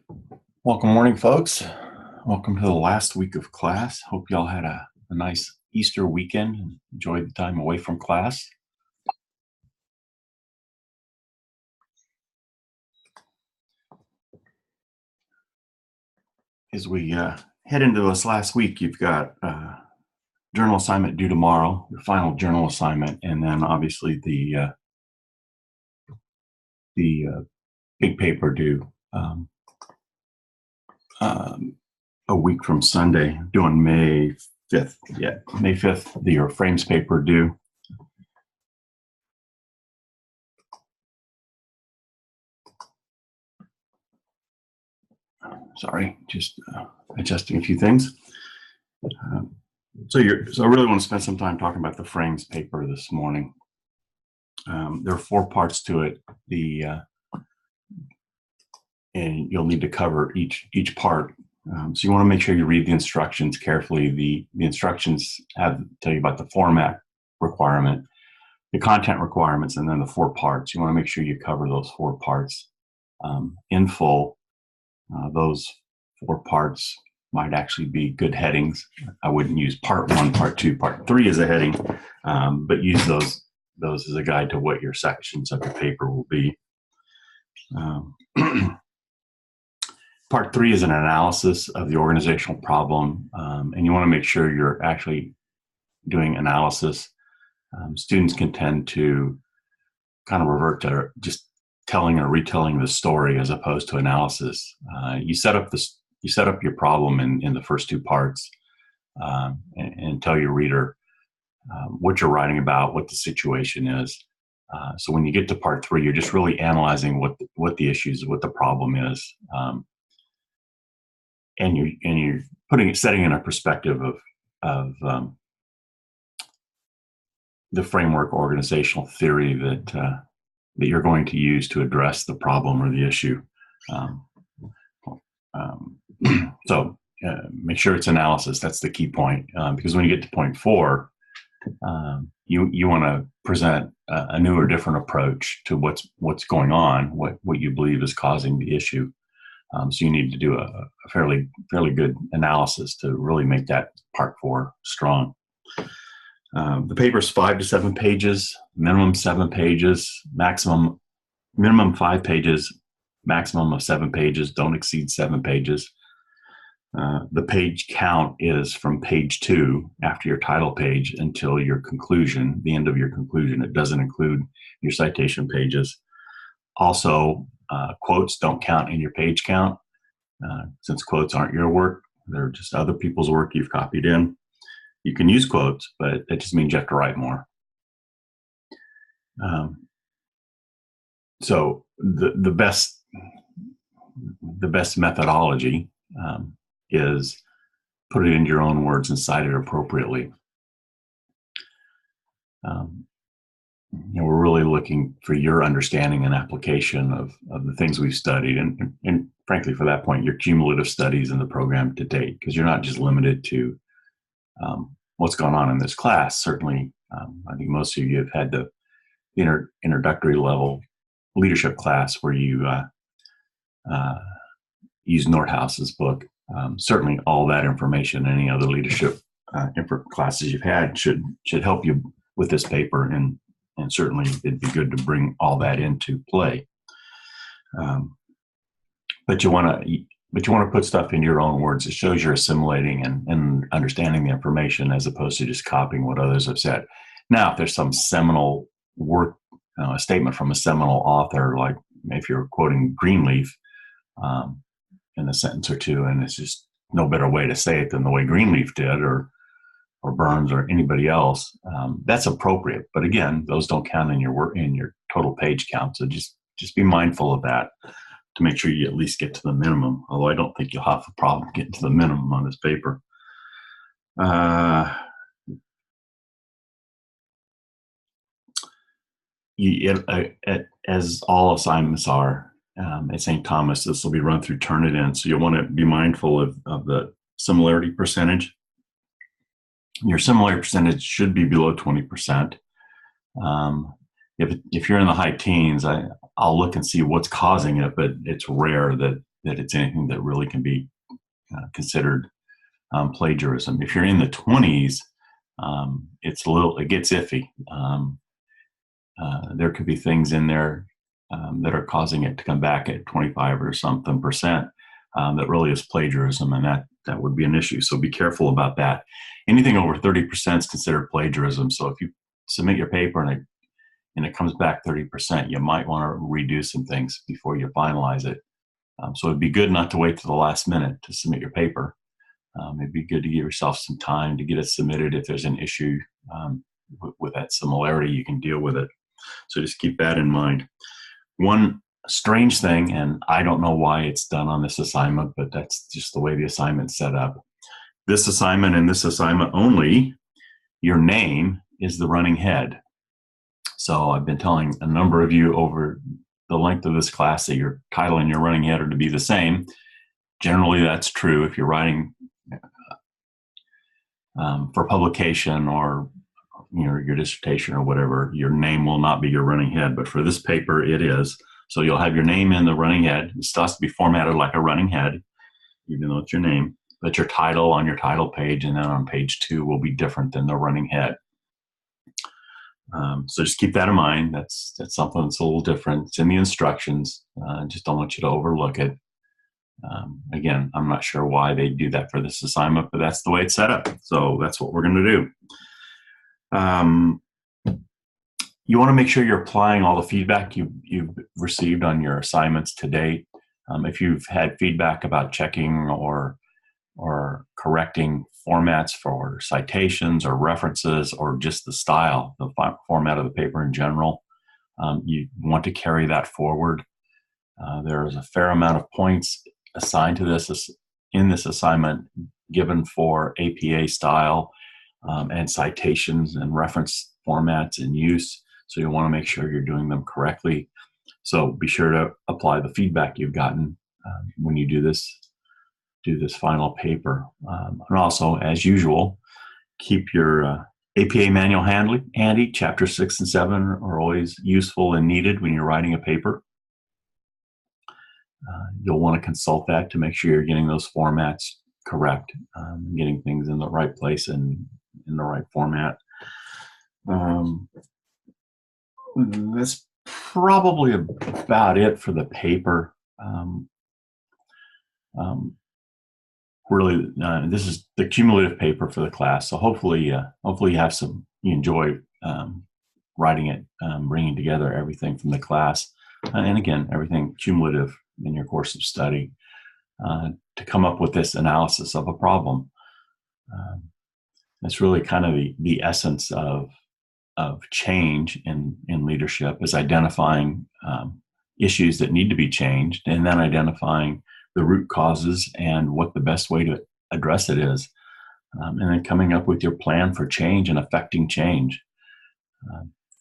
Welcome, morning, folks. Welcome to the last week of class. Hope y'all had a nice Easter weekend and enjoyed the time away from class. As we head into this last week, you've got journal assignment due tomorrow, your final journal assignment, and then obviously the big paper due a week from Sunday, doing May 5th. Yeah, May 5th, your frames paper due. Sorry, just adjusting a few things. So I really want to spend some time talking about the frames paper this morning. There are 4 parts to it. And you'll need to cover each part. So you want to make sure you read the instructions carefully. The instructions tell you about the format requirement, the content requirements, and then the 4 parts. You want to make sure you cover those 4 parts in full. Those 4 parts might actually be good headings. I wouldn't use part 1, part 2, part 3 as a heading, but use those as a guide to what your sections of your paper will be. Part 3 is an analysis of the organizational problem, and you want to make sure you're actually doing analysis. Students can tend to kind of revert to just telling or retelling the story as opposed to analysis. You set up your problem in the first 2 parts, and tell your reader what you're writing about, what the situation is. So when you get to part 3, you're just really analyzing what the issues, what the problem is, and you're setting in a perspective of the framework organizational theory that you're going to use to address the problem or the issue. So make sure it's analysis. That's the key point, because when you get to point 4, you want to present a new or different approach to what's going on, what you believe is causing the issue. So you need to do a fairly good analysis to really make that part 4 strong. The paper is 5 to 7 pages, minimum 7 pages, minimum 5 pages, maximum of 7 pages. Don't exceed 7 pages. The page count is from page 2 after your title page until your conclusion, the end of your conclusion. It doesn't include your citation pages. Also, quotes don't count in your page count, since quotes aren't your work. They're just other people's work you've copied in. You can use quotes, but it just means you have to write more. So the best methodology is put it into your own words and cite it appropriately. We're really looking for your understanding and application of the things we've studied, and frankly, for that point, your cumulative studies in the program to date, because you're not just limited to what's going on in this class. Certainly, I think most of you have had the introductory level leadership class where you use Nordhaus's book. Certainly, all that information, any other leadership classes you've had should help you with this paper, and certainly it'd be good to bring all that into play. But you want to put stuff in your own words. It shows you're assimilating and understanding the information as opposed to just copying what others have said. Now, if there's some seminal work, a statement from a seminal author, like if you're quoting Greenleaf in a sentence or two, and it's just no better way to say it than the way Greenleaf did, or Burns or anybody else, that's appropriate. But again, those don't count in your work, in your total page count. So just be mindful of that to make sure you at least get to the minimum. Although I don't think you'll have a problem getting to the minimum on this paper. As all assignments are at St. Thomas, this will be run through Turnitin. So you'll want to be mindful of the similarity percentage. Your similarity percentage should be below 20%. If you're in the high teens, I'll look and see what's causing it, but it's rare that that it's anything that really can be considered plagiarism. If you're in the 20s, it gets iffy. There could be things in there that are causing it to come back at 25 or something percent that really is plagiarism, and that would be an issue. So be careful about that. Anything over 30% is considered plagiarism. So if you submit your paper and it comes back 30%, you might want to redo some things before you finalize it. So it'd be good not to wait to the last minute to submit your paper. It'd be good to give yourself some time to get it submitted. If there's an issue with that similarity, you can deal with it. So just keep that in mind. One strange thing, and I don't know why it's done on this assignment, but that's just the way the assignment's set up. This assignment and this assignment only, your name is the running head. So I've been telling a number of you over the length of this class that your title and your running head are to be the same. Generally, that's true if you're writing for publication or your dissertation or whatever. Your name will not be your running head, but for this paper, it is. So you'll have your name in the running head. It still has to be formatted like a running head, even though it's your name. But your title on your title page and then on page 2 will be different than the running head. So just keep that in mind. That's something that's a little different. It's in the instructions. Just don't want you to overlook it. Again, I'm not sure why they do that for this assignment, but that's the way it's set up. So that's what we're going to do. You want to make sure you're applying all the feedback you've received on your assignments to date. If you've had feedback about checking or correcting formats for citations or references or just the style, the format of the paper in general, you want to carry that forward. There is a fair amount of points assigned to this in this assignment given for APA style and citations and reference formats in use. So you want to make sure you're doing them correctly. So be sure to apply the feedback you've gotten when you do this final paper. And also, as usual, keep your APA manual handy. Chapter 6 and 7 are always useful and needed when you're writing a paper. You'll want to consult that to make sure you're getting those formats correct, getting things in the right place and in the right format. That's probably about it for the paper. Really, this is the cumulative paper for the class. So hopefully you enjoy writing it, bringing together everything from the class, and again, everything cumulative in your course of study to come up with this analysis of a problem. That's really kind of the essence of change in leadership, is identifying issues that need to be changed and then identifying the root causes and what the best way to address it is, and then coming up with your plan for change and affecting change.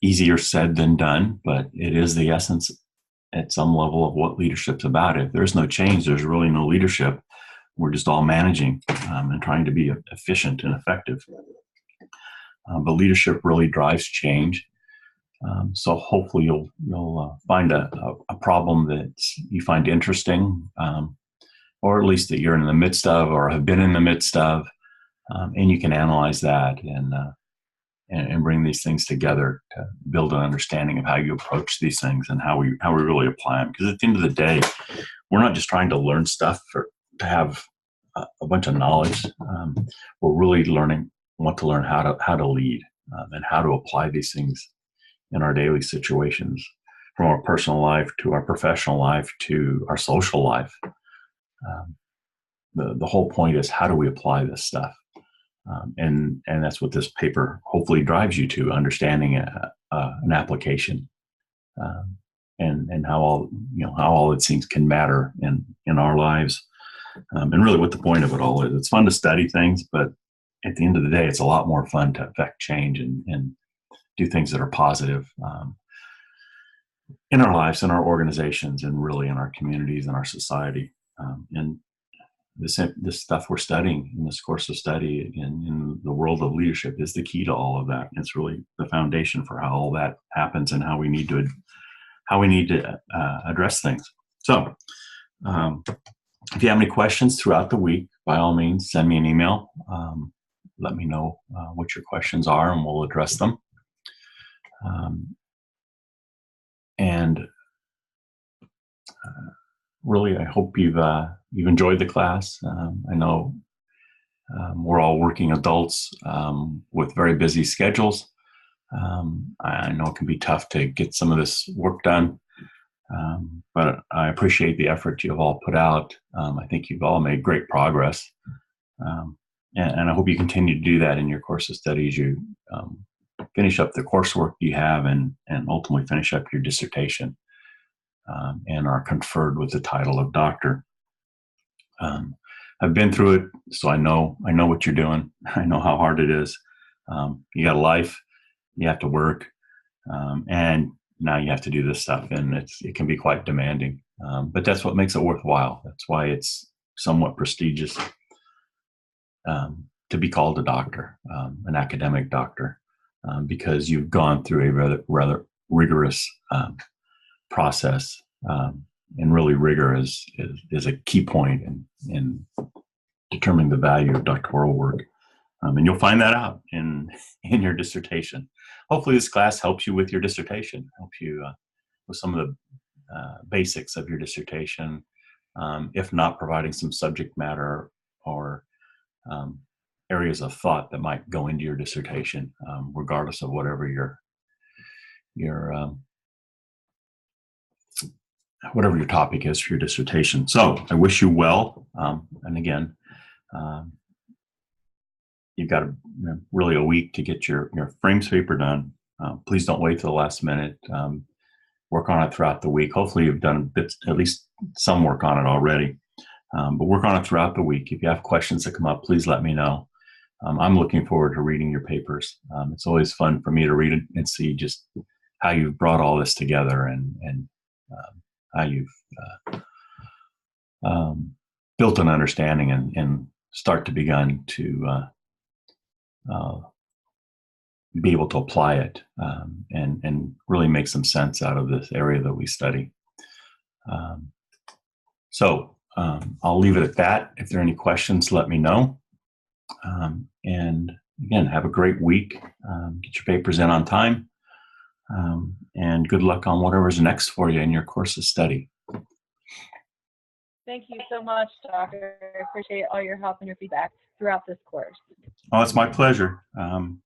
Easier said than done, but it is the essence at some level of what leadership's about. If there's no change, there's really no leadership. We're just all managing and trying to be efficient and effective. But leadership really drives change. So hopefully you'll find a problem that you find interesting, or at least that you're in the midst of or have been in the midst of, and you can analyze that and bring these things together to build an understanding of how you approach these things and how we really apply them. Because at the end of the day, we're not just trying to learn stuff to have a bunch of knowledge. We're really want to learn how to lead and how to apply these things in our daily situations, from our personal life to our professional life to our social life. The whole point is, how do we apply this stuff? And that's what this paper hopefully drives you to, understanding an application, and how all these things can matter in our lives, and really what the point of it all is. It's fun to study things, but at the end of the day, it's a lot more fun to affect change and do things that are positive in our lives, in our organizations, and really in our communities and our society. And this stuff we're studying in this course of study in the world of leadership is the key to all of that. It's really the foundation for how all that happens and how we need to address things. So If you have any questions throughout the week, by all means, send me an email. Let me know what your questions are, and we'll address them. And really, I hope you've enjoyed the class. I know we're all working adults with very busy schedules. I know it can be tough to get some of this work done, but I appreciate the effort you've all put out. I think you've all made great progress, and I hope you continue to do that in your course of study as you finish up the coursework you have and ultimately finish up your dissertation and are conferred with the title of doctor. I've been through it, so I know what you're doing. I know how hard it is. You got a life, you have to work, and now you have to do this stuff, and it can be quite demanding. But that's what makes it worthwhile. That's why it's somewhat prestigious to be called a doctor, an academic doctor, because you've gone through a rather rigorous process. And really, rigor is a key point in determining the value of doctoral work. And you'll find that out in your dissertation. Hopefully this class helps you with your dissertation, helps you with some of the basics of your dissertation, if not providing some subject matter or areas of thought that might go into your dissertation, regardless of whatever your whatever your topic is for your dissertation. So I wish you well. And again, you've got really a week to get your frames paper done. Please don't wait till the last minute. Work on it throughout the week. Hopefully you've done at least some work on it already. But work on it throughout the week. If you have questions that come up, please let me know. I'm looking forward to reading your papers. It's always fun for me to read it and see just how you've brought all this together and how you've built an understanding and start to begin to be able to apply it and really make some sense out of this area that we study. So I'll leave it at that. If there are any questions, let me know. And again, have a great week. Get your papers in on time. And good luck on whatever's next for you in your course of study. Thank you so much, Doctor. I appreciate all your help and your feedback throughout this course. Oh, it's my pleasure.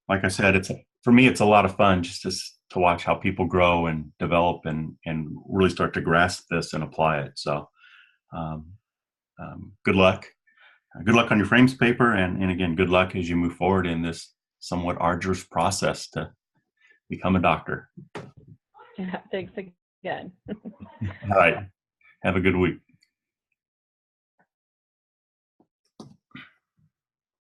Like I said, for me, it's a lot of fun just to watch how people grow and develop and really start to grasp this and apply it. So good luck. Good luck on your frames paper. And again, good luck as you move forward in this somewhat arduous process to become a doctor. Yeah, thanks again. All right. Have a good week.